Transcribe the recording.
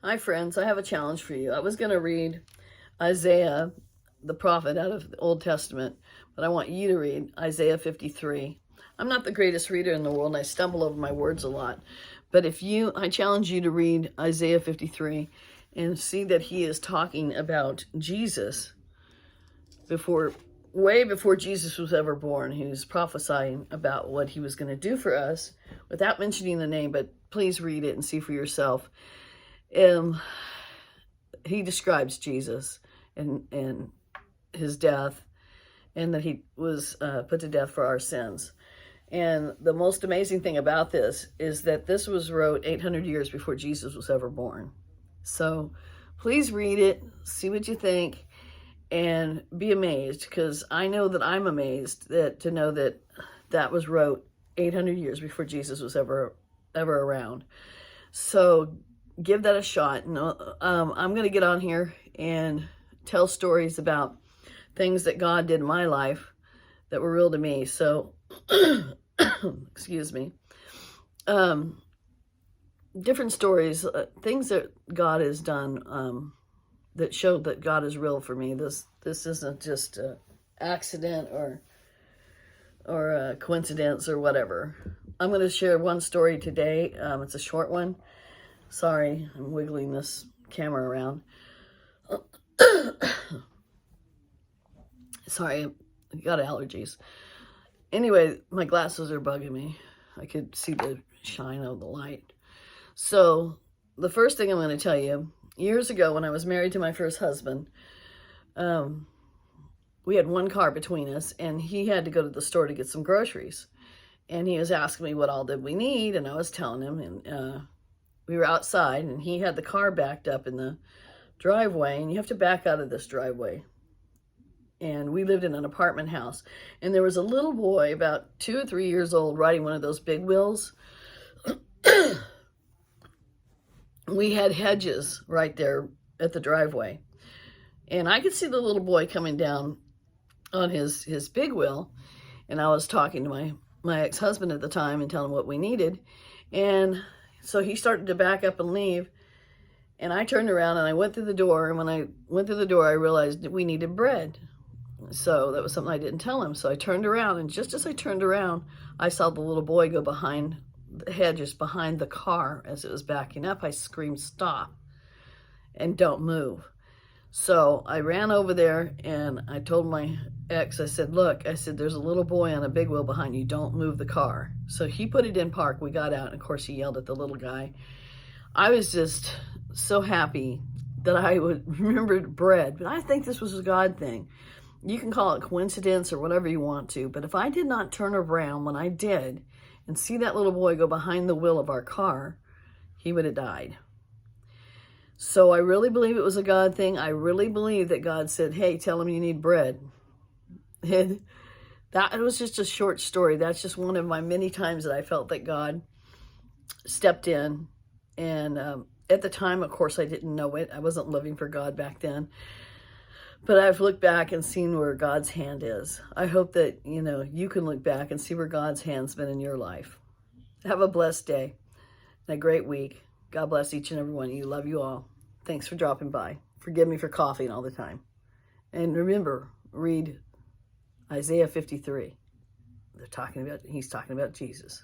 Hi, friends. I have a challenge for you. I was going to read Isaiah, the prophet out of the Old Testament, but I want you to read Isaiah 53. I'm not the greatest reader in the world, and I stumble over my words a lot. But I challenge you to read Isaiah 53 and see that he is talking about Jesus way before Jesus was ever born. He was prophesying about what he was going to do for us without mentioning the name, but please read it and see for yourself. He describes Jesus and his death, and that he was put to death for our sins. And the most amazing thing about this is that this was wrote 800 years before Jesus was ever born. So please read it, see what you think, and be amazed, because I know that I'm amazed to know that that was wrote 800 years before Jesus was ever around. So give that a shot. And I'm going to get on here and tell stories about things that God did in my life that were real to me. So, excuse me. Different stories, things that God has done that show that God is real for me. This isn't just an accident or a coincidence or whatever. I'm going to share one story today. It's a short one. Sorry, I'm wiggling this camera around. Sorry, I got allergies. Anyway, my glasses are bugging me. I could see the shine of the light. So the first thing I'm going to tell you, years ago when I was married to my first husband, we had one car between us, and he had to go to the store to get some groceries. And he was asking me what all did we need, and I was telling him, and we were outside, and he had the car backed up in the driveway, and you have to back out of this driveway. And we lived in an apartment house, and there was a little boy about 2 or 3 years old riding one of those big wheels. We had hedges right there at the driveway, and I could see the little boy coming down on his big wheel. And I was talking to my ex-husband at the time and telling him what we needed, and so he started to back up and leave, and I turned around and I went through the door, and when I went through the door, I realized that we needed bread. So that was something I didn't tell him. So I turned around, and just as I turned around, I saw the little boy go behind the hedges behind the car as it was backing up. I screamed, "Stop and don't move." So I ran over there and I told my ex, I said, "Look," I said, "there's a little boy on a big wheel behind you. Don't move the car." So he put it in park. We got out, and of course he yelled at the little guy. I was just so happy that I would remember bread, but I think this was a God thing. You can call it coincidence or whatever you want to, but if I did not turn around when I did and see that little boy go behind the wheel of our car, he would have died. So I really believe it was a God thing. I really believe that God said, "Hey, tell him you need bread." And that was just a short story. That's just one of my many times that I felt that God stepped in. And at the time, of course, I didn't know it. I wasn't living for God back then. But I've looked back and seen where God's hand is. I hope that, you can look back and see where God's hand's been in your life. Have a blessed day and a great week. God bless each and every one of you. Love you all. Thanks for dropping by. Forgive me for coughing all the time. And remember, read Isaiah 53. He's talking about Jesus.